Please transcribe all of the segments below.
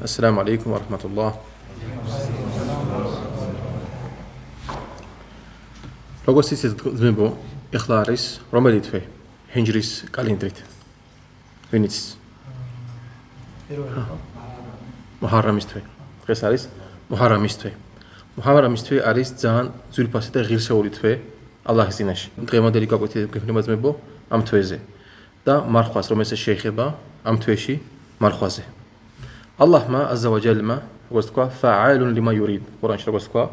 Assalamu alaikum wa rahmatullah. Როგორც ისეთ ძმებო, ეხლა არის რომელი თვე? ჰინჯრის კალენდრით. ვინიც? მუჰარრამის თვე. დღეს არის მუჰარრამის თვე. მუჰარრამის თვე არის ძალიან ძვირფასი და ღირსეული თვე ალლაჰის წინაშე. დღევანდელი გაკვეთილი გექნება ძმებო ამ თვეზე და მარხვას რომელსაც შეეხება ამ თვეში მარხვაზე. ალლაჰმა აზზა ვა ჯალმა როგორც თქვა ფაალუნ ლიმა იურიდ. ყურანში როგორც თქვა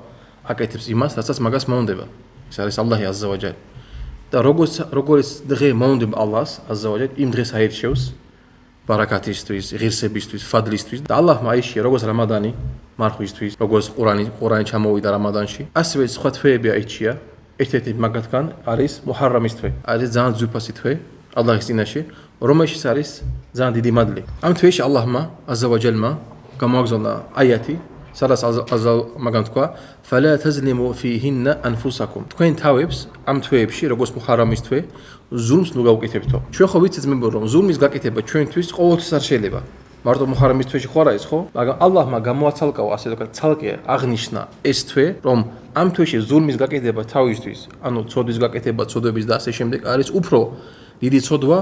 აკეთებს იმას, რასაც მაგას მოუნდება. ეს არის ალლაჰი აზზა ვა ჯალ. და როგორც დღე მოუნდება ალლაჰს აზზა ვა ჯალ, იმ დღეს აირჩევს ბარაკათისთვის, ღირსებისთვის, ფადლისთვის და ალლაჰმა აიშია როგორც რამადანი მარხვისთვის, როგორც ყურანი ჩამოვიდა რამადანში, ასევე სხვა თვეები აიჩია. ერთ-ერთი მაგათგან არის მუჰარრამის თვე. არის ძალიან ძვირფასი თვე ალლაჰის წინაშე, რომელშიც არის ძალიან დიდი მადლი. ამ თვეში ალლაჰმა აზზა ვა ჯალმა გამოაგზავნა აიათი, სადაც მაგან თქვა فَلَا تَظْلِمُوا فِيهِنَّ أَنفُسَكُمْ. თქვენ თავებს ამ თვეებში, როგორც მუჰარრამის თვე, ზულმს ნუ გაუკეთებთო. ჩვენ ხო ვიცით ძმებო, რომ ზულმის გაკეთება ჩვენთვის ყოველთვის არ შეიძლება. მარტო მუჰარრამის თვეში ხო არა ის ხო? მაგრამ ალლაჰმა გამოაცალკავა, ასე ვთქვათ, ცალკე აღნიშნა ეს თვე, რომ ამ თვეში ზულმის გაკეთება თავისთვის, ანუ ცოდვის გაკეთება, ცოდვების და ასე შემდეგ არის უფრო დიდი ცოდვა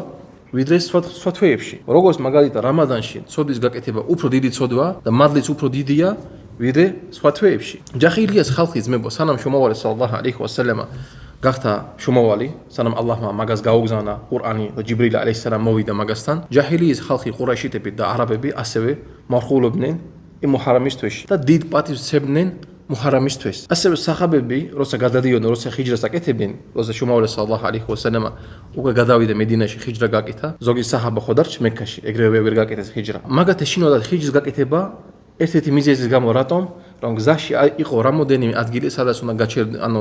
ვიდრე სხვა თვეებში. როგორც მაგალითად რამადანში ცოდვის გაკეთება უფრო დიდი ცოდვა და მადლიც უფრო დიდია ვიდრე სხვა თვეებში. ჯაჰილიას ხალხი ძმებო, სანამ შუმავალი სალალლაჰუ ალეიჰი ვასალამა გახდა შუმავალი, სანამ ალლაჰმა მაგას გაუგზავნა ყურანი და ჯიბრილ ალეისალამ მოვიდა მაგასთან, ჯაჰილიის ხალხი ყურაიშიტები და არაბები ასევე მარხულობდნენ იმ მუჰარრამის თვეში და დიდ პატივს სცემდნენ მუჰარრამის თვეს. ასევე საჰაბები, როცა გადადიოდნენ, როცა ჰიჯრას აკეთებდნენ, როცა შუმავალი სალალლაჰუ ალეიჰი ვასალამა უკვე გადავიდა მედინაში ჰიჯრა გაკეთა, ზოგი საჰაბა ხო დარჩა მექაში, ეგრევე ვერ გაკეთეს ჰიჯრა. მაგათი შინოდათ ჰიჯრის გაკეთება ერთ-ერთი მიზეზის გამო რატომ? რომ გზაში იყო რამოდენიმე ადგილი, სადაც უნდა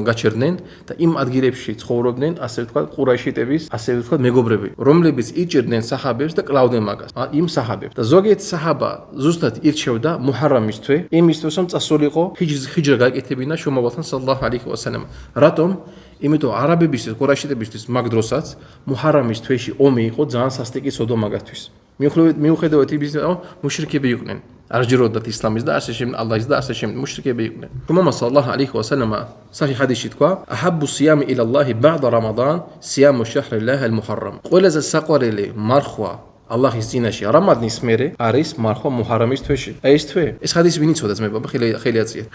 გაჩერდნენ და იმ ადგილებში ცხოვრობდნენ, ასე ვთქვათ, ყურაიშიტების, ასე ვთქვათ, მეგობრები, რომლებიც იჭერდნენ საჰაბებს და კლავდნენ მაგას, იმ საჰაბებს. და ზოგიერთი საჰაბა ზუსტად ირჩევდა მუჰარრამის თვე, იმისთვის რომ წასულიყო ჰიჯრა გააკეთებინა შუმავალთან სალალლაჰუ ალეიჰი ვასალამ. რატომ? იმიტომ არაბებისთვის, ყურაიშიტებისთვის მაგ დროსაც მუჰარრამის თვეში ომი იყო ძალიან სასტიკი სოდო მაგათთვის. მიუხედავად იმისა, რომ მუშრიკები იყვნენ. არ ჯეროდათ ისლამის და ასე შემდეგ ალლაჰის და ასე შემდეგ მუშრიკები იყვნენ. მუჰამმად სალალლაჰუ ალეიჰი ვასალამ საჰი ჰადისში თქვა: "აჰაბუ სიამი ილალლაჰი ბა'და რამადან სიამუ შაჰრილლაჰი ალ-მუჰარრამ." ყველაზე საყვარელი მარხვა ალლაჰის წინაშე რამადნის მერე არის მარხვა მუჰარრამის თვეში. აი ეს თვე, ეს ჰადისი ვინ იცოდა ძმებო? ხელი აწიეთ.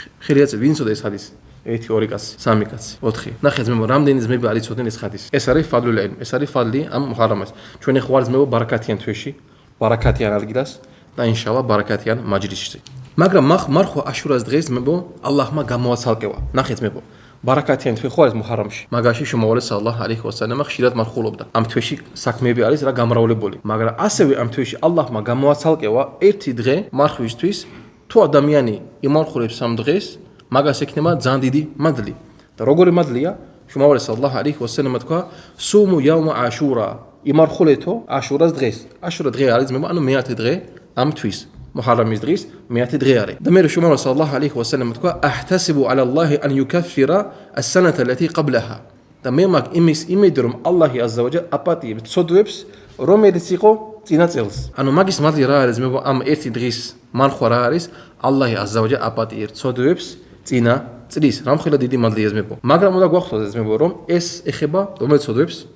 ვინ იცოდა ეს ჰადისი? 1 2 კაცი, 3 კაცი, 4. ნახეთ ძმებო, რამდენი ძმები არ იცოდნენ ეს ჰადისი. ეს არის ფადლულ ილმ, ეს არის ფადლი ამ მუჰარრამის. ჩვენ ხوار ძმებო ბარაკათიან თვეში, ბარაკათიან ადგილას და ინშალლა ბარაკათიან მაჯლისში. მაგრამ მარხვა აშურას დღეს ძმებო, ალლაჰმა გამოაცალკევა. ნახეთ ძმებო, ბარაკათიან თვე ხო არის მუჰარრამში. მაგაში შუმავალი სალალლაჰუ ალეიჰი ვასალამ ხშირად მარხულობდა. ამ თვეში საქმეები არის რა გამრავლებული. მაგრამ ასევე ამ თვეში ალლაჰმა გამოაცალკევა ერთი დღე მარხვისთვის, თუ ადამიანი იმარხულებს ამ დღეს, მაგას ექნება ძალიან დიდი მადლი. და როგორი მადლია? შუმავალი სალალლაჰუ ალეიჰი ვასალამ თქვა: "სუმუ იაუმა აშურა." იმარხულეთო აშურას დღეს. აშურა დღე არის ძმებო, ანუ მეათე დღე ამ თვის. მუჰარრამის დღის მეათე დღე არის. და მე შუმავალი სალალლაჰუ ალეიჰი ვასალამ თქვა: "აჰტასიბუ ალალლაჰი ან იუკაფირა as-sanata allati qablaha." და მე მაგ იმის იმედი რომ ალლაჰი აზზა ვა ჯალ აპატიებს ცოდვებს, რომელიც იყო წინა წელს. ანუ მაგის მადლი რა არის ძმებო, ამ ერთი დღის მარხვა რა არის? ალლაჰი აზზა ვა ჯალ აპატიებს ცოდვებს წინა წლის. რამხელა დიდი მადლია ძმებო. მაგრამ უნდა გვახსოვდეს ძმებო, რომ ეს ეხება რომელ ცოდვებს?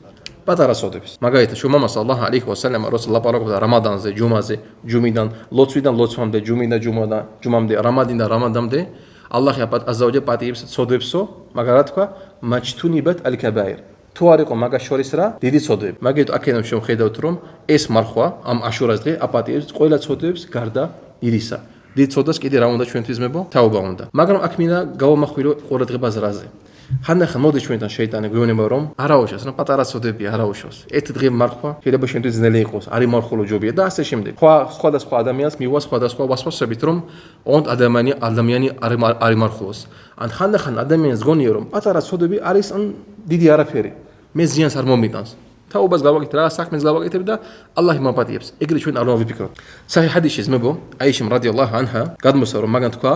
პატარა ცოდვებს. მაგალითად, შუმამას სალალლაჰუ ალეიჰი ვასალამ როცა ლაპარაკობდა რამადანზე, ჯუმაზე, ჯუმიდან, ლოცვიდან ლოცვამდე, ჯუმიდან ჯუმამდე, რამადინიდან რამადამდე, ალლაჰი აზზა ვა ჯალ პატიებს ცოდვებსო, მაგრამ რა თქვა? მაჩთუნიბათ ალ-კაბაირ. თუ არ იყო მაგას შორის რა? დიდი ცოდვები. მაგალითად, აქედან შევხედავთ, რომ ეს მარხვა, ამ აშურას დღე აპატიებს ყველა ცოდვებს გარდა ირისა. დიდ ცოდვას კიდე რა უნდა ჩვენთვის ძმებო? თაობა უნდა. მაგრამ აქ მინდა გავამახვილო ყურადღებას რაზე. ხანდახან მოდის ჩვენთან შეიტანი გვეუბნება რომ არაუშავს, რა პატარა ცოდვები არაუშავს. ერთი დღე მარხვა შეიძლება შენთვის ძნელი იყოს, არის მარხულო ჯობია და ასე შემდეგ. სხვადასხვა ადამიანს მივა სხვადასხვა ვასვასებით რომ ოღონდ ადამიანი არის მარხულოს. ან ხანდახან ადამიანს გონია რომ პატარა ცოდვები არის ან დიდი არაფერი. მე ზიანს არ მომიტანს. თაობას გავაკეთე, რა საქმეს გავაკეთებ და ალლაჰი მაპატიებს. ეგრე ჩვენ არ ვიფიქროთ. საჰი ჰადისში ძმებო, აიშამ რადიალლაჰუ ანჰა გადმოსა რომ მაგან თქვა: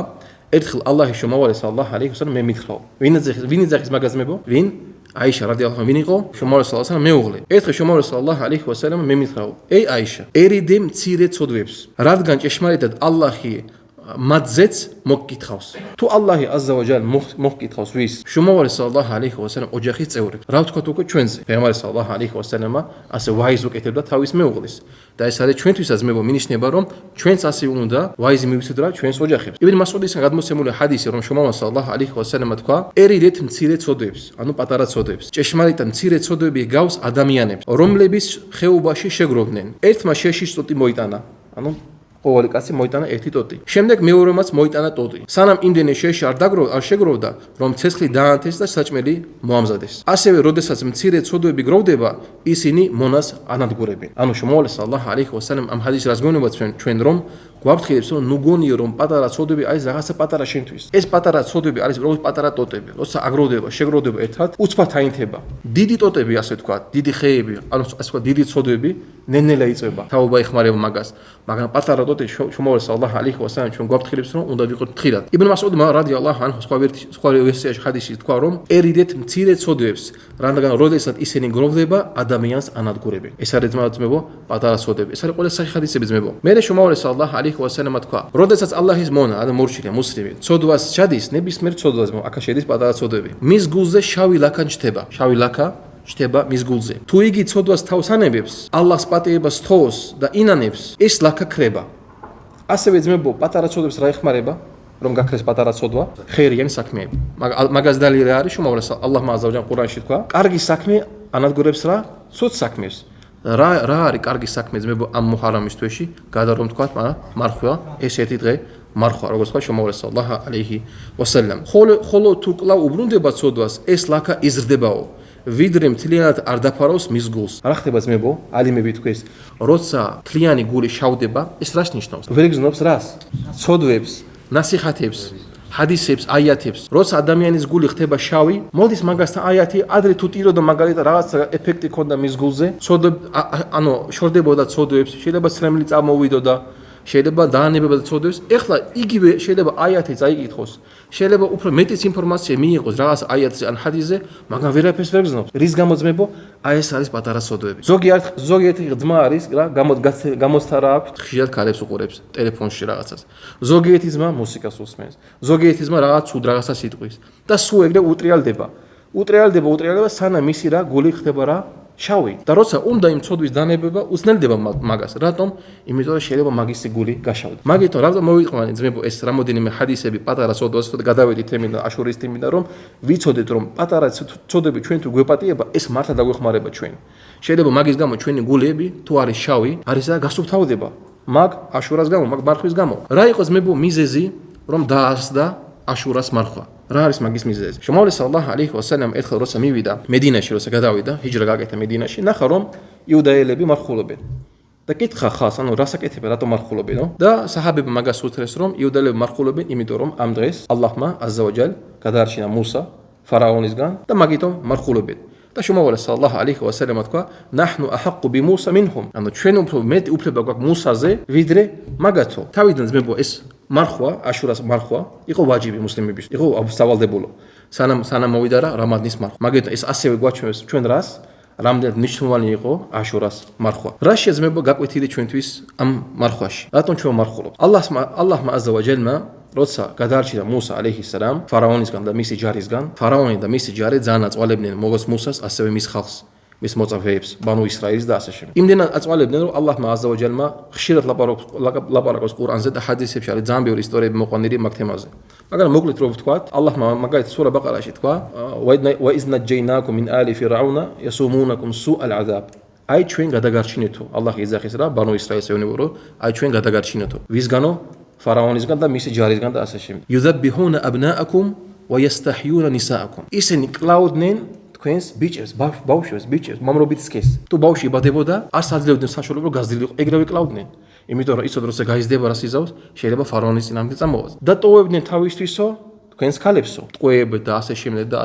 ერთხელ ალლაჰის შუმავალი სალალლაჰუ ალეიჰი ვასალამ მე მითხრა. ვინ იძახის მაგას ძმებო? ვინ? აიშა რადიალლაჰუ ანჰა ვინ იყო? შუმავლის სალალაჰ მეუღლე. ერთხელ შუმავლის სალალაჰ ალიჰი ვასალამ მე მითხრა: "ეი აიშა, ერიდე მცირე ცოდვებს, რადგან ჭეშმარიტად ალლაჰი მათზეც მოგკითხავს. თუ ალლაჰი აზზა ვა ჯალ მოგკითხავს ვის? შუმავალი სალალაჰ ალიჰი ვასალამ ოჯახის წევრებს. რა ვთქვათ უკვე ჩვენზე? პეღამბარი სალალაჰ ალიჰი ვასალამმა ასე ვაიზ უკეთებდა თავის მეუღლის. და ეს არის ჩვენთვისაც მე მინიშნება რომ ჩვენც ასე უნდა ვაიზი მივიცეთ რა ჩვენს ოჯახებს. იბნ მასუდისგან გადმოცემული ჰადისი რომ შუმავალი სალალაჰ ალიჰი ვასალამმა თქვა: ერიდეთ მცირე ცოდვებს, ანუ პატარა ცოდვებს. ჭეშმარიტად მცირე ცოდვები გავს ადამიანებს, რომლების ხეობაში შეგროვდნენ. ერთმა შეშიშ ტოტი მოიტანა. ანუ ყოველი კაცი მოიტანა ერთი ტოტი. შემდეგ მეორემაც მოიტანა ტოტი. სანამ იმდენი შეში არ შეგროვდა, რომ ცეცხლი დაანთეს და საჭმელი მოამზადეს. ასევე, როდესაც მცირე ცოდვები გროვდება, ისინი მონას ანადგურებენ. ანუ შუმავალი სალალაჰ ალიჰი ვასალამ ამ ჰადისს რას გვეუბნება ჩვენ რომ გვაფრთხილებს რომ ნუ გონიო რომ პატარა ცოდვები არის რაღაცა პატარა შენთვის. ეს პატარა ცოდვები არის უბრალოდ პატარა ტოტები. როცა აგროვდება, შეგროვდება ერთად, უცბად აინთება. დიდი ტოტები ასე თქვა, დიდი ხეები, ანუ ასე თქვა, დიდი ცოდვები ნენელა იწება. თაობა ეხმარება მაგას. მაგრამ პატარა ტოტი შუმავალი სალალაჰ ალიჰი ვასალამ ჩვენ გვაფრთხილებს რომ უნდა ვიყოთ ფრთხილად. იბნ მასუდმა რადიალლაჰუ ანჰუ სხვა ვერსიაში ჰადისში თქვა რომ ერიდეთ მცირე ცოდვებს, რადგან როდესაც ისინი გროვდება, ადამიანს ანადგურებენ. ეს არის ძმებო, პატარა ცოდვები. ეს არის ყველა სახი ჰადისები ძმებო. მერე შუმავალი სალალაჰ ალიჰი ვასალამ თქვა: როდესაც ალლაჰის მონა, ანუ მურშიდია, მუსლიმი, ცოდვას ჩადის, ნებისმიერ ცოდვას, აქ შედის პატარა ცოდვები. მის გულზე შავი ლაქა ჩნდება. შავი ლაქა ჩნდება მის გულზე. თუ იგი ცოდვას თავს ანებებს, ალლაჰს პატიებას თხოვს და ინანებს, ეს ლაქა ქრება. ასევე ძმებო, პატარა ცოდვებს რა ეხმარება? რომ გაქრეს პატარა ცოდვა, ხერიანი საქმეები. მაგას დალილი რა არის? შუმავალი ალლაჰმა აზზა ვა ჯალ ყურანში თქვა: კარგი საქმე ანადგურებს რა? ცუდ საქმეს. რა არის კარგი საქმე ძმებო ამ მუჰარამის თვეში? გადარომ თქვა, მარხვა, ეს ერთი დღე მარხვა, როგორც თქვა შუმავალი სალალაჰ ალიჰი ვასალამ. ხოლო თუ კлау უბრუნდება ცოდვას, ეს ლაქა იზრდებაო. ვიდრე მთლიანად არ დაფარავს მის გულს. რა ხდება ძმებო? ალიმები თქვეს, როცა მთლიანი გული შავდება, ეს რას ნიშნავს? ვერ გზნობს რას? ცოდვებს, ნასიხათებს, ჰადისებს, აიათებს. როცა ადამიანის გული ხდება შავი, მოდის მაგასთან აიათი, ადრე თუ ტიროდა მაგალითად რაღაც ეფექტი ქონდა მის გულზე, ანუ შორდებოდა ცოდვებს, შეიძლება სრემლი წამოვიდოდა, შეიძლება დაანებებოდა ცოდვებს. ეხლა იგივე შეიძლება აიათი წაიკითხოს. შეიძლება უფრო მეტიც ინფორმაცია მიიღოს რაღაც აიათზე ან ჰადისზე, მაგრამ ვერაფერს ვერ გზნობს. რის გამო ძმებო? აი ეს არის პატარა ცოდვები. ზოგიერთი ძმა არის რა, გამოცდა რა აქვს, ხშირად ქალებს უყურებს ტელეფონში რაღაცას. ზოგიერთი ძმა მუსიკას უსმენს. ზოგიერთი ძმა რაღაც ცუდ რაღაცას იტყვის და სულ ეგრე უტრიალდება. უტრიალდება, სანამ ისი რა გული ხდება რა შავი. და როცა უნდა იმ ცოდვის დანებება, უცნელდება მაგას. რატომ? იმიტომ რომ შეიძლება მაგისი გული გაშავდეს. მაგითო რა მოვიყვანე ძმებო ეს რამოდენიმე ჰადისები პატარა ცოდვას და გადავედით თემიდან აშურის თემიდან რომ ვიცოდეთ რომ პატარა ცოდვები ჩვენ თუ გვეპატიება, ეს მართლა დაგვეხმარება ჩვენ. შეიძლება მაგის გამო ჩვენი გულები თუ არის შავი, არის რა გასუფთავდება. მაგ აშურას გამო, მაგ მარხვის გამო. რა იყო ძმებო მიზეზი რომ დაასდა აშურას მარხვა? რა არის მაგის მიზეზი? შუმავალი სალალაჰ ალიჰი ვასალამ ერთხელ როცა მივიდა მედინაში, როცა გადავიდა, ჰიჯრა გაკეთა მედინაში, ნახა რომ იუდაელები მარხულობენ. და კითხა ხალხს, ანუ რასაკეთებენ, რატომ მარხულობენო? და საჰაბებმა მაგას უთხრეს რომ იუდაელები მარხულობენ, იმიტომ რომ ამ დღეს ალლაჰმა აზზა ვა ჯალ გადაარჩინა მუსა ფარაონისგან და მაგიტომ მარხულობენ. და შუმავალი სალალაჰ ალიჰი ვასალამ თქვა: ნაჰნუ აჰაყუ ბი მუსა minhum. ანუ ჩვენ უფრო მეტი უფლება გვაქვს მუსაზე, ვიდრე მაგათო. თავიდან ძმებო ეს მარხვა, აშურას მარხვა იყო ვაჯიბი მუსლიმების. იყო სავალდებულო. სანამ მოვიდა რა რამადნის მარხვა. მაგით ეს ასევე გვაჩვენებს ჩვენ რას? რამდენად მნიშვნელოვანი იყო აშურას მარხვა. რა შეძმება გაკვეთილი ჩვენთვის ამ მარხვაში? რატომ ჩვენ მარხულობთ? ალლაჰმა აზზა ვა ჯალმა როცა გადაარჩინა მუსა ალიჰის სალამ ფარაონისგან და მისი ჯარისგან, ფარაონი და მისი ჯარი ძალიან აწვალებდნენ მოგოს მუსას, ასევე მის ხალხს, მის მოწაფეებს, ბანუ ისრაილის და ასე შემდეგ. იმდენად აწვალებდნენ, რომ ალლაჰმა აზზა ვა ჯალმა ხშირად ლაპარაკობს ყურანზე და ჰადისებში არის ძალიან ბევრი ისტორიები მოყვანილი მაგ თემაზე. მაგრამ მოკლედ რო ვთქვათ, ალლაჰმა მაგალითად სურა ბაყარაში თქვა: "ვა iz najjaynaakum min ali fir'auna yasumunakum su'al 'adab." აი ჩვენ გადაგარჩინეთო, ალლაჰი ეძახის რა, ბანუ ისრაილს ეუბნება, აი ჩვენ გადაგარჩინეთო. ვისგანო? ფარაონისგან და მისი ჯარისგან და ასე შემდეგ. "Yudhabbihuna abna'akum wa yastahyuna nisa'akum." ისინი კლაუდნენ თქვენს ბიჭებს, ბავშვებს, ბიჭებს, მამრობით სქეს. თუ ბავშვი იბადებოდა, არ საძლევდნენ საშუალება რომ გაზრდილიყო, ეგრევე კლაუდნენ. იმიტომ რომ იცოდ როცა გაიზრდება რას იზავს, შეიძლება ფარაონის წინააღმდეგ წამოვას. და ტოვებდნენ თავისთვისო თქვენს ქალებსო, ტყვეებთ და ასე შემდეგ და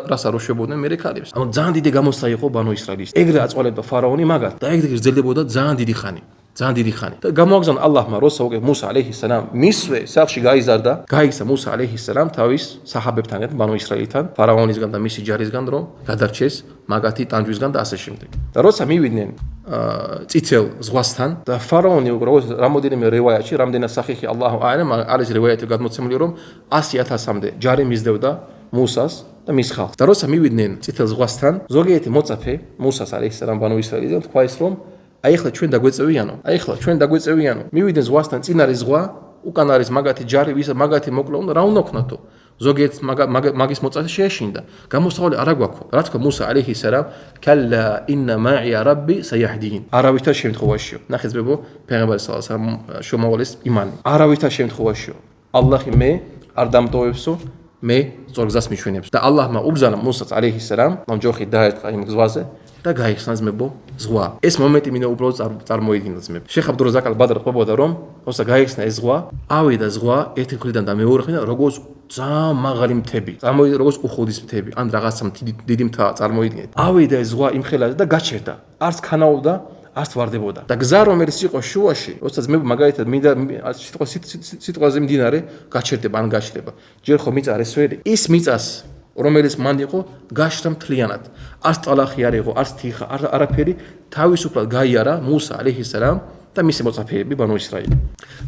რას არ უშვებოდნენ მერე ქალებს. ანუ ძალიან დიდი გამოსა იყო ბანუ ისრაილის. ეგრე აწვალებდა ფარაონი მაგათ და ეგრე გრძელდებოდა ძალიან დიდი ხანი. ძალიან დიდი ხანი. და გამოაგზავნა ალლაჰმა როცა უკვე მუსა ალეიჰის-სალამ მისვე სახლში გაიზარდა, გაიქცა მუსა ალეიჰის-სალამ თავის საჰაბებთან ერთად, ბანუ ისრაილთან, ფარაონისგან და მისი ჯარისგან, რომ გადარჩეს მაგათი ტანჯვისგან და ასე შემდეგ. და როცა მივიდნენ წითელ ზღვასთან და ფარაონი როგორც რამოდენიმე რევაიათში, რამდენად სახიხი ალლაჰუ აალამ, არის რევაიათი გადმოცემული, რომ 100,000-მდე ჯარი მისდევდა მუსას და მის ხალხს. და როცა მივიდნენ წითელ ზღვასთან, ზოგიერთი მოწაფე მუსას ალეიჰის-სალამ ბანუ ისრაილიდან თქვა ის, რომ აი ახლა ჩვენ დაგვეწევიანო. მივიდნენ ზღვასთან, წინ არის ზღვა, უკან არის მაგათი ჯარი, ვის მაგათი მოკლა უნდა რა უნდა ქნათო. ზოგიერთ მაგის მოწაფე შეეშინდა. გამოსავალი არ აგვაქვს. რა თქვა მუსა ალეიჰის-სალამ, კალა ინა მაია რაბი საიჰდინ. არავითარ შემთხვევაშიო. ნახეთ ბებო, პეღამბარი სალალლაჰუ ალეიჰი ვასალამ შრომავალის იმანი. არავითარ შემთხვევაშიო. ალლაჰი მე არ დამტოვებსო, მე სწორ გზას მიშვენებს. და ალლაჰმა უბრძანა მუსას ალეიჰის-სალამ, რომ ჯოხი დაერტყა იმ ზღვაზე და გაიხსნა ძმებო ზღვა. ეს მომენტი მინდა უბრალოდ წარმოიდგინოთ ძმებო. შეიხ აბდურაზაკ ალ-ბადრ ყვებოდა, რომ როცა გაიხსნა ეს ზღვა, ავიდა ზღვა ერთი მხრიდან და მეორე მხრიდან როგორც ძალიან მაღალი მთები. წარმოიდგინეთ როგორც უხუდის მთები, ან რაღაცა დიდი მთა წარმოიდგინეთ. ავიდა ეს ზღვა იმ ხელაზე და გაჩერდა. არც ქანაობდა, არც ვარდებოდა. და გზა რომელიც იყო შუაში, როცა ძმებო მაგალითად მინდა სიტყვაზე მდინარე გაჩერდება ან გაშლება. ჯერ ხო მიწა არის სვერი. ის მიწას რომელიც მან იყო გაშრა მთლიანად. არც ტალახი არ იყო, არც თიხა, არაფერი, თავისუფლად გაიარა მუსა ალეიჰის-სალამ და მისი მოწაფეები ბანუ ისრაილი.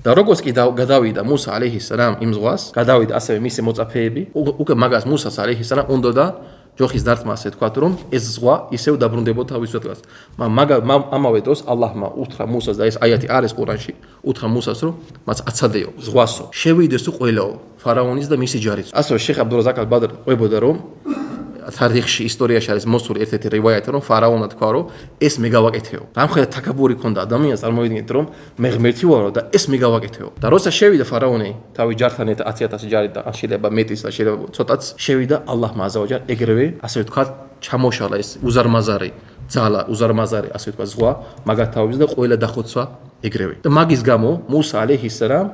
და როგორც კი გადავიდა მუსა ალეიჰის-სალამ იმ ზღვას, გადავიდა ასევე მისი მოწაფეები, უკვე მაგას მუსას ალეიჰის-სალამ უნდა და ჯოხის დარტყმა ასე თქვა, რომ ეს ზღვა ისევ დაბრუნდებოდა თავისუფლად. ამავე დროს ალლაჰმა უთხრა მუსას და ეს აიათი არის ყურანში, უთხრა მუსას, რომ მას აცადეო ზღვასო, შევიდეს თუ ყველაო, ფარაონის და მისი ჯარიც. ასევე შეიხ აბდურაზაკ ალ-ბადრ ყვებოდა, რომ თარიღში ისტორიაში არის მოსული ერთ-ერთი რევაიათი, რომ ფარაონმა თქვა, რომ ეს მე გავაკეთეო. რამხელა თაკაბური ქონდა ადამიანს, წარმოიდგინეთ, რომ მე ღმერთი ვარო და ეს მე გავაკეთეო. და როცა შევიდა ფარაონი თავის ჯართან ერთად 10,000 ჯარი და შეიძლება მეტის და შეიძლება ცოტაც შევიდა ალლაჰმა აზავაჯალ ეგრევე ასე ვთქვათ ჩამოშალა ეს უზარმაზარი ძალა, უზარმაზარი ასე ვთქვათ ზღვა მაგათ თავის და ყველა დახოცვა ეგრევე. და მაგის გამო მუსა ალეიჰის-სალამ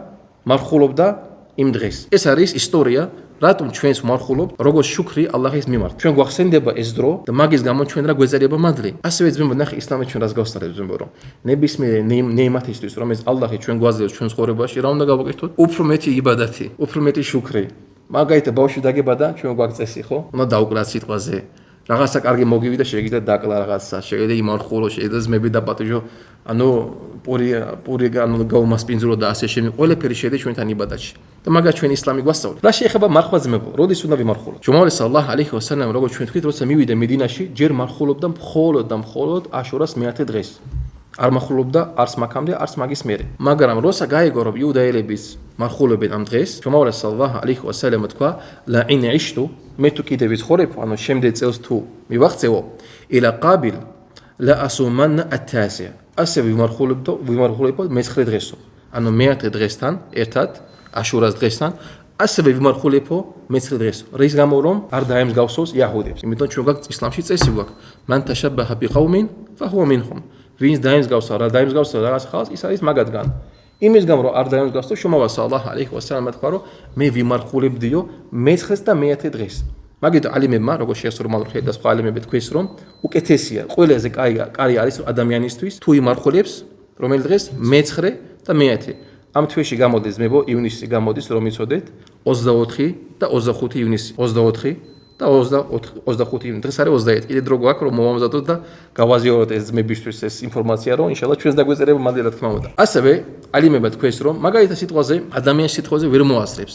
მარხულობდა იმ დღეს. ეს არის ისტორია, რატომ ჩვენს ვმარხულობთ როგორც შუქრი ალლაჰის მიმართ. ჩვენ გვახსენდება ეს დრო და მაგის გამო ჩვენ რა გვეწერიება მადლი. ასევე ძმებო, ნახე ისლამი ჩვენ რას გავსწავლებს ძმებო, რომ ნებისმიერ ნეიმათისთვის, რომელიც ალლაჰი ჩვენ გვაძლევს ჩვენ ცხოვრებაში, რა უნდა გავაკეთოთ? უფრო მეტი იბადათი, უფრო მეტი შუქრი. მაგალითად ბავშვი დაგებადა, ჩვენ გვაქვს წესი, ხო? უნდა დაუკრათ სიტყვაზე. რაღაცა კარგი მოგივიდა, შეგიძლიათ დაკლა რაღაცა, შეგიძლიათ იმარხულო, შეგიძლიათ ძმები დაპატიჟო, ანუ პური გაუმასპინძლო და ასე შემდეგ. ყველაფერი შედის ჩვენთან იბადათში. და მაგას ჩვენ ისლამი გვასწავლებს. რა შეეხება მარხვა ძმებო, როდის უნდა ვიმარხულოთ? ჯუმალე სალალლაჰუ ალეიჰი ვასალამ როგორც ჩვენ თქვით, როცა მივიდა მედინაში, ჯერ მარხულობდა მხოლოდ აშურას მე-10 დღეს. არ მარხულობდა არც მაქამდე, არც მაგის მერე. მაგრამ როცა გაიგო, რომ იუდაელების მარხულებენ ამ დღეს, ჯუმალე სალალლაჰუ ალეიჰი ვასალამ თქვა, ლა ინ იშტუ, მე თუ კიდევ ვიცხოვრებ, ანუ შემდეგ წელს თუ მივაღწევო, ილა ყაბილ ლა ასუმანნა ათ-თასია. ასე ვიმარხულებო მე-9 დღესო. ანუ მე-10 დღესთან ერთად აშურას დღესთან ასევე ვიმარხულებო მე-9 დღესო. რის გამო რომ არ დაემსგავსოს იაჰუდებს. იმიტომ ჩვენ გვაქვს ისლამში წესი გვაქვს. მან თაშაბაჰა ბიყაუმინ ფაჰუა minhum. ვინც დაემსგავსა რაღაც ხალხს, ის არის მაგათგან. იმის გამო რომ არ დაემსგავსო, შუმავა სალალლაჰუ ალეიჰი ვასალამ თქვა, რომ მე ვიმარხულებდიო მე-9 და მე-10 დღეს. მაგით ალიმებმა, როგორც შეეხს რომალურ და სხვა ალიმები თქვის, რომ უკეთესია, ყველაზე კარი არის ადამიანისთვის, თუ იმარხულებს რომელ დღეს მე-9 და მე-10. ამ თვეში გამოდის ძმებო, ივნისი გამოდის, რომ იცოდეთ 24 და 25 ივნისი, 24 და 25 ივნისი. დღეს არის 21. კიდე დრო გვაქვს, რომ მოვამზადოთ და გავაზიაროთ ეს ძმებისთვის ეს ინფორმაცია, რომ ინშალლა ჩვენს დაგვეწერება მადლი რა თქმა უნდა. ასევე ალიმებმა თქვეს, რომ მაგალითად სიტყვაზე, ადამიანის სიტყვაზე ვერ მოასწრებს,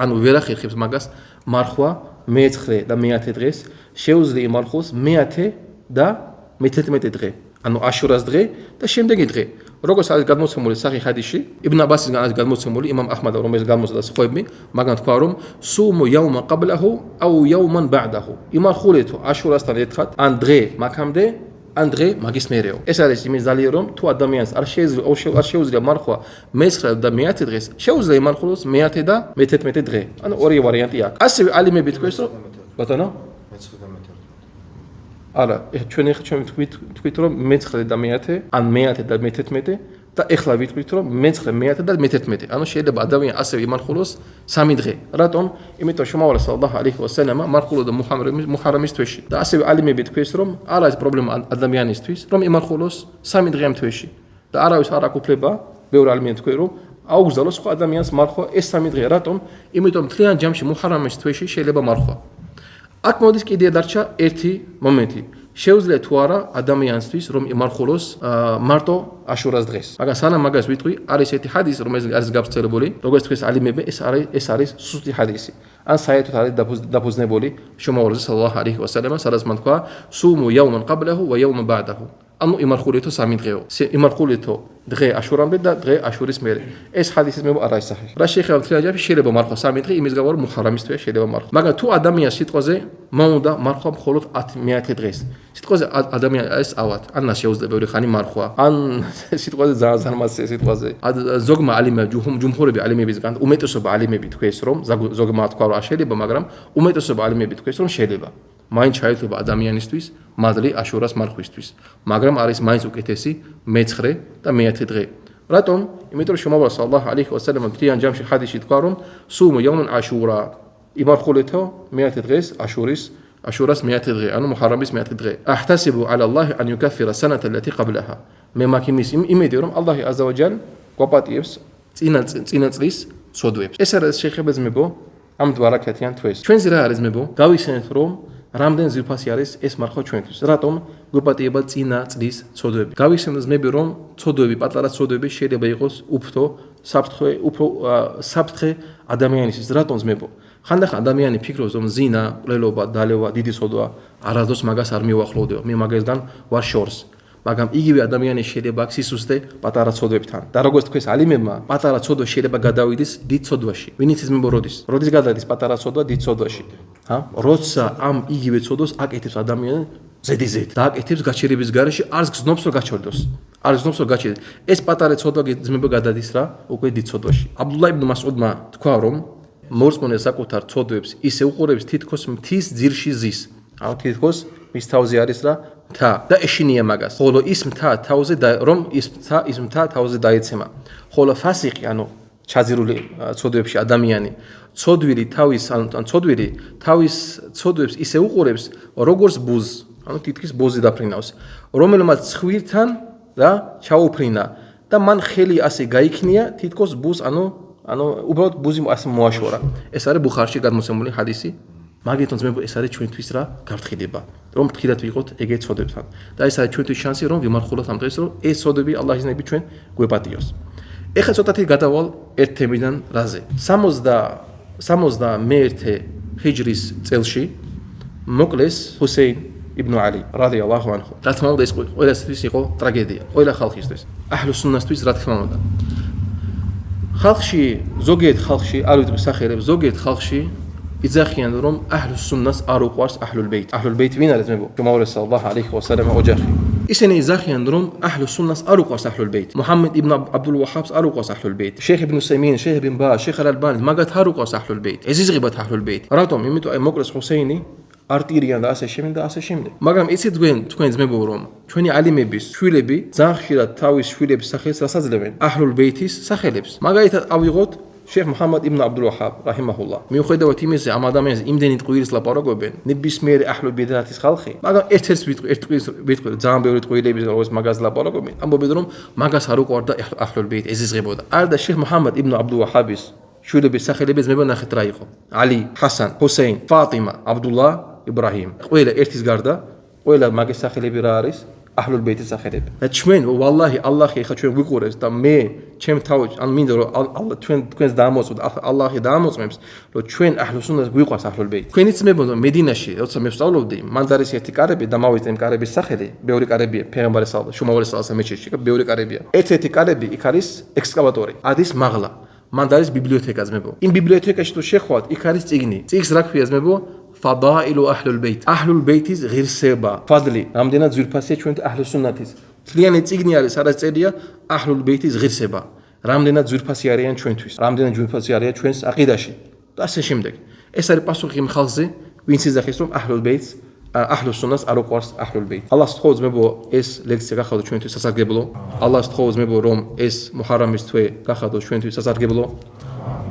ანუ ვერ ახერხებს მაგას მარხვა მე-9 და მე-10 დღეს, შეუძლია იმარხოს მე-10 და მე-11 დღე, ანუ აშურას დღე და შემდეგი დღე. როგორც არის გადმოცემული სახი ჰადისში, იბნ აბასისგან არის გადმოცემული იმამ აჰმადა, რომელიც გამოსდა სხვები, მაგან თქვა, რომ სუმუ იაუმა ყაბლაჰუ აუ იაუმან ბა'დაჰუ. იმარხულეთო აშურასთან ერთხელ, ან დღე მაქამდე, ან დღე მაგის მერეო. ეს არის იმის ძალია, რომ თუ ადამიანს არ შეუძლია მარხვა მე-9 და მე-10 დღეს, შეუძლია იმარხულოს მე-10 და მე-11 დღე. ანუ ორი ვარიანტი აქვს. ასევე ალიმები თქვენ, რომ ბატონო არა, ჩვენ თქვით, რომ მე-9 და მე-10, ან მე-10 და მე-11 და ეხლა ვიტყვით, რომ მე-9, მე-10 და მე-11. ანუ შეიძლება ადამიანი ასევე იმარხულოს 3 დღე. რატომ? იმიტომ შუმავალა სალალლაჰუ ალეიჰი ვასალამა მარხულობდა მუჰარამის თვეში. და ასევე ალიმები თქვენ, რომ არ არის პრობლემა ადამიანისთვის, რომ იმარხულოს 3 დღე ამ თვეში. და არავის არ აქვს უფლება, ბევრი ადამიანი თქვენ რომ აუგზავნოს სხვა ადამიანს მარხვა ეს 3 დღე. რატომ? იმიტომ მთლიან ჯამში მუჰარამის თვეში შეიძლება მარხვა. აქ მოდის კიდე დარჩა ერთი მომენტი. შეუძლია თუ არა ადამიანისთვის რომ იმარხულოს მარტო აშურას დღეს. მაგრამ სანამ მაგას ვიტყვი, არის ერთი ჰადისი, რომელიც არის გავრცელებული, როგორც თქვენ ალიმები, ეს არის სუსტი ჰადისი. ან საერთოდ არის დაფუძნებული შუმაურზე სალალაჰუ ალეიჰი ვასალამ, სადაც მან თქვა: "სუმუ იაუმან ყაბლაჰუ ვა იაუმან ბა'დაჰუ." ანუ იმარხულითო 3 დღეო. იმარხულითო დღე აშურამდე და დღე აშურის მერე. ეს ჰადისის მე არ აისახი. რა შეიძლება მთლიან ჯამში შეიძლება მარხვა 3 დღე, იმის გამო რომ მუჰარამის თვე შეიძლება მარხვა. მაგრამ თუ ადამიანს სიტყვაზე მოუნდა მარხვა მხოლოდ 10 დღეს. სიტყვაზე ადამიანი არის ავად, ან შეუძლია ბევრი ხანი მარხვა, ან სიტყვაზე ძალიან მასე სიტყვაზე. ზოგმა ალიმები, ჯუმჰურები ალიმებისგან, უმეტესობა ალიმები თქვეს რომ ზოგმა თქვა რომ შეიძლება, მაგრამ უმეტესობა ალიმები თქვეს რომ შეიძლება. მაინც შეიძლება ადამიანისთვის მადლი აშურას მარხვისთვის, მაგრამ არის მაინც უკეთესი მე-9 და მე-10 დღე. რატომ? იმიტომ რომ შუმაურა სალალაჰუ ალეიჰი ვასალამ მთლიან ჯამში ჰადისში თქვა რომ სუმუ იაუმან აშურა იმარხულეთო მე-10 დღეს აშურას მე-10 დღე, ანუ მუჰარამის მე-10 დღე. აჰტასიბუ ალალლაჰი ან იუკაფირა სანათა allati qablaha. მე მაქვს იმის იმედი რომ ალლაჰი აზა ვა ჯალ გვაპატიებს წინა წლის სოდვებს. ეს არის შეიხება ძმებო ამ დვარაქეთიან თვეს. ჩვენზე რა არის ძმებო? გავიხსენეთ რომ რამდენ ძვირფასი არის ეს მარხვა ჩვენთვის. რატომ? გვეპატიება წინა წლის ცოდვები. გავიხსენოთ ძმები რომ ცოდვები, პატარა ცოდვები შეიძლება იყოს უფრო საფრთხე ადამიანისთვის. რატომ ძმებო? ხანდახან ადამიანი ფიქრობს რომ ზინა, ყლელობა, დალევა, დიდი ცოდვა არასდროს მაგას არ მიუახლოვდება. მე მაგასგან ვარ შორს. მაგრამ იგივე ადამიანი შეიძლება აქვს სისუსტე პატარა ცოდვებთან. და როგორც თქვენს ალიმებმა, პატარა ცოდვა შეიძლება გადავიდეს დიდ ცოდვაში. ვინც ძმებო როდის გადადის პატარა ცოდვა დიდ ცოდვაში? როცა ამ იგივე ცოდვას აკეთებს ადამიანი ზედიზედ და აკეთებს გაჩერების გარეშე, არც გზნობს რომ გაჩერდოს. ეს პატარა ცოდვა ძმებო გადადის რა? უკვე დიდ ცოდვაში. აბდულაჰ იბნ მასუდმა თქვა რომ მორწმუნე საკუთარ ცოდვებს ისე უყურებს თითქოს მთის ძირში ზის. ანუ თითქოს მის თავზე არის რა? მთა და ეშინია მაგას. ხოლო ის მთა თავზე თავზე დაეცემა. ხოლო ფასიყი, ანუ ჩაძირული ცოდვებში ადამიანი, ცოდვილი თავის ცოდვებს ისე უყურებს, როგორც ბუზს, ანუ თითქოს ბუზი დაფრინავს, რომელმაც ცხვირთან და ჩაუფრინა და მან ხელი ასე გაიქნია, თითქოს ბუზს, ანუ უბრალოდ ბუზი ასე მოაშორა. ეს არის ბუხარში გადმოცემული ჰადისი. მაგითაც მე ეს არის ჩვენთვის რა გაფრთხილება, რომ ფრთხილად ვიყოთ ეგეთ ცოდვებთან. და ეს არის ჩვენთვის შანსი, რომ ვიმარხულოთ ამ დღეს, რომ ეს ცოდვები ალლაჰის ნები ჩვენ გვეპატიოს. ეხლა ცოტათი გადავალ ერთ თემიდან რაზე. 61 ჰიჯრის წელში მოკლეს ჰუსეინ იბნ ალი რადიალლაჰუ ანჰუ. რა თქმა უნდა, ეს ყველასთვის იყო ტრაგედია, ყველა ხალხისთვის. აჰლუ სუნნასთვის რა თქმა უნდა. ზოგიერთ ხალხში, არ ვიტყვი სახელებს, ზოგიერთ ხალხში იძახიან რომ აჰლუ სუნნას არ უყვარს აჰლულ ბეიტ. აჰლულ ბეიტ ვინ არის ძმებო? შუმაურა სალალაჰუ ალეიჰი ვასალამ ოჯახი. ისინი იძახიან რომ აჰლუ სუნნას არ უყვარს აჰლულ ბეიტ. მუჰამმედ იბნ აბდულ ვაჰაბს არ უყვარს აჰლულ ბეიტ. შეიხ იბნ უსეიმინ, შეიხ იბნ ბააზ, შეიხ ალ-ალბანი მაგათ არ უყვარს აჰლულ ბეიტ. ეზიზღებათ აჰლულ ბეიტ. რატომ? იმიტომ აი მოკლეს ჰუსეინი არტირიან და ასე შემდეგ. მაგრამ იცით თქვენ ძმებო რომ ჩვენი ალიმების შვილები ძალიან ხშირად თავის შვილების სახელს რასაძლევენ? აჰლულ ბეიტის სახელებს. მაგალითად ავიღოთ შეიხ მუჰამმად იბნ აბდულ ვაჰაბ რაჰიმაჰულლაჰ. მიუხედავად იმისა, ამ ადამიანს იმდენი ტყუილის ლაპარაკობენ, ნებისმიერი აჰლულ ბეიტის ხალხი, მაგრამ ერთ-ერთს ვიტყვი ძალიან ბევრი ტყუილების როგორც მაგას ლაპარაკობენ, ამბობენ რომ მაგას არ უყვარდა აჰლულ ბეიტ, ეზიზღებოდა. და შეიხ მუჰამმად იბნ აბდულ ვაჰაბის შვილების სახელები ძმებო ნახეთ რა იყო. ალი, ჰასან, ჰუსეინ, ფატიმა, აბდულლაჰ, იბრაჰიმ. ყველა ერთის გარდა, ყველა მაგის სახელები რა არის? აჰლულ ბეიტის სახელები. და ჩვენ ვალლაჰი ალლაჰი ხა ჩვენ ვიყურებს და მე ჩემ თავი ან მინდა რომ თქვენს დაამოწმოთ, ალლაჰი დაამოწმებს, რომ ჩვენ აჰლუს სუნნას გვიყვარს აჰლულ ბეიტ. თქვენიც მეუბნებოდა მედინაში, როცა მე ვსწავლობდი, მან არის ერთი კარები და მავიწე იმ კარების სახელი, ბევრი კარებია, ფეღამბარი სალალაჰუ შუმაურა სალალაჰუ მეჩეთში, ბევრი კარებია. ერთ-ერთი კარები იქ არის ექსკავატორი, ადის მაღლა. მან არის ბიბლიოთეკა ძმებო. იმ ბიბლიოთეკაში თუ შეხვდათ, იქ არის წიგნი. წიგნს რა ქვია ძმებო? ფადაილუ აჰლულ ბეიტ. აჰლულ ბეიტის ღირსება, ფადლი, რამდენად ძვირფასია ჩვენ აჰლუს სუნნათის. მთლიანი წიგნი არის, სადაც წერია აჰლულ ბეიტის ღირსება. რამდენად ძვირფასი არიან ჩვენთვის, რამდენად ძვირფასი არიან ჩვენს აყიდაში და ასე შემდეგ. ეს არის პასუხი იმ ხალხზე, ვინც იძახის რომ აჰლულ ბეიტს აჰლუს სუნნას არ უყვარს აჰლულ ბეიტ. ალლაჰს თხოვ ძმებო, ეს ლექცია გახადოს ჩვენთვის სასარგებლო. ალლაჰს თხოვ ძმებო, რომ ეს მუჰარამის თვე გახადოს ჩვენთვის სასარგებლო.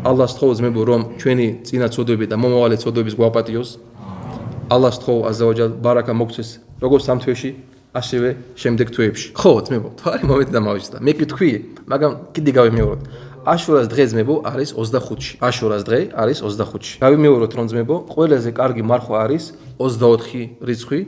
ალლაჰს თხოვ ძმებო, რომ ჩვენი წინა ცოდვები და მომავალი ცოდვების გვაპატიოს. ალლაჰს თხოვ აზა ვა ჯალ ბარაკა მოგცეს როგორც ამ თვეში, ასევე შემდეგ თვეებში. ხო, ძმებო, თვარი მომედი და მავიწყდა. მე გითხვი, მაგრამ კიდე გავიმეოროთ. აშურას დღე ძმებო არის 25-ში. აშურას დღე არის 25-ში. გავიმეოროთ რომ ძმებო, ყველაზე კარგი მარხვა არის 24 რიცხვი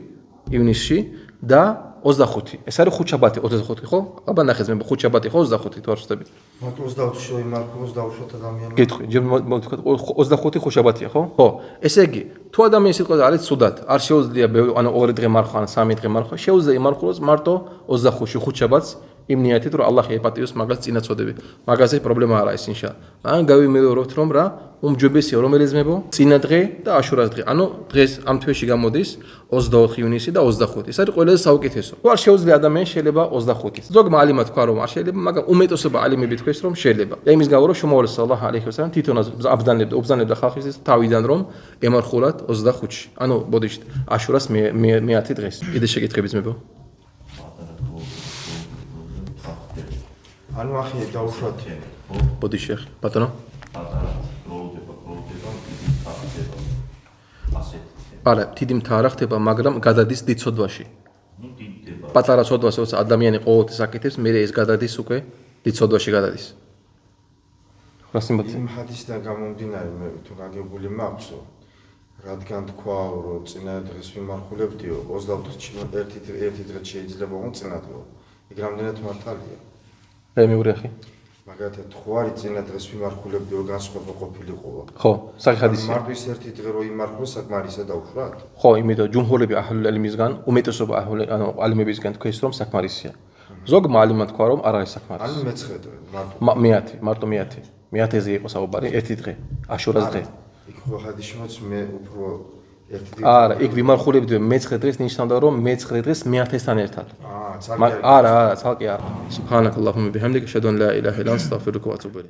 ივნისში და 25. ეს არის ხუთშაბათი 25, ხო? აბა ნახე ძმებო, ხუთშაბათი ხო 25 თუ არ ვსწრებით? მათ 24-ში იმარხო 24 ადამიანი. გეტყვი, ჯერ მოვთქვათ 25 ხუთშაბათია, ხო? ხო. ესე იგი, თუ ადამიანს სიტყვა არის ცუდად, არ შეუძლია ანუ 2 დღე მარხვა, ან 3 დღე მარხვა, შეუძლია იმარხულოს მარტო 25-ში ხუთშაბათს იმ ნიათით რომ ალლაჰი ეპატიოს მაგას წინაწოდები. მაგაზე პრობლემა არა ის ინშაალლა. ან გავიმეოროთ რომ რა უმჯობესია რომელიც ძმებო წინა დღე და აშურას დღე. ანუ დღეს ამ თვეში გამოდის 24 ივნისი და 25. ეს არის ყველაზე საუკეთესო. თუ არ შეუძლია ადამიანს შეიძლება 25-ით. ზოგმა ალიმა თქვა რომ არ შეიძლება, მაგრამ უმეტესობა ალიმები თქვეს რომ შეიძლება. და იმის გამო რომ შუმავალ სალლაჰუ ალეიჰი ვასალამ თვითონაც აბზანებდა ხალხის თავიდან რომ ემარხულათ 25-ში. ანუ ბოდიშით აშურას მე-10 დღეს. კიდე შეკითხები ძმებო? ანუ ახლა დაუშვათ. ბოდიში ახლა ბატონო. არა, დიდი მთა არ ხდება, მაგრამ გადადის დიდ ცოდვაში. პატარა ცოდვას როცა ადამიანი ყოველთვის აკეთებს, მე ეს გადადის უკვე დიდ ცოდვაში გადადის. იმ ჰადისიდან გამომდინარე მე თუ გაგებული მაქვს, რადგან თქვა რომ წინა დღეს ვიმარხულებდიო 24-ში ერთი დღე შეიძლება რომ წინა დღეო. იქ რამდენად მართალია? მე მეორე ახი. მაგათაც თქვარი წინა დღეს ვიმარხულებდიო განსხვავება ყოფილიყო. ხო, საკი ჰადისია. მართვის ერთი დღე რო იმარხულო საკმარისა დაუშვათ? ხო, იმიტომ ჯუმჰურები აჰლულ ილმისგან, უმეტესობა ანუ ალიმებისგან თქვეს რომ საკმარისია. ზოგმა ალიმმა თქვა რომ არ არის საკმარისი. ანუ მე-9 დღე მარტო. მე-10, მარტო მე-10. მე-10-ზე იყო საუბარი, ერთი დღე, აშურას დღე. იქ ხო ჰადისშიც მე უფრო ერთი დღე. არა, იქ ვიმარხულებდი მე-9 დღეს ნიშნავდა რომ მე-9 დღეს მე-10-სთან ერთად. ცალკე არა, ცალკე არა. სუბჰანაკალლაჰუმმა ბიჰამდიკ, აშჰადუ ან ლა ილაჰა ილლა ანტა, ასტაგფირუკა ვა ატუბუ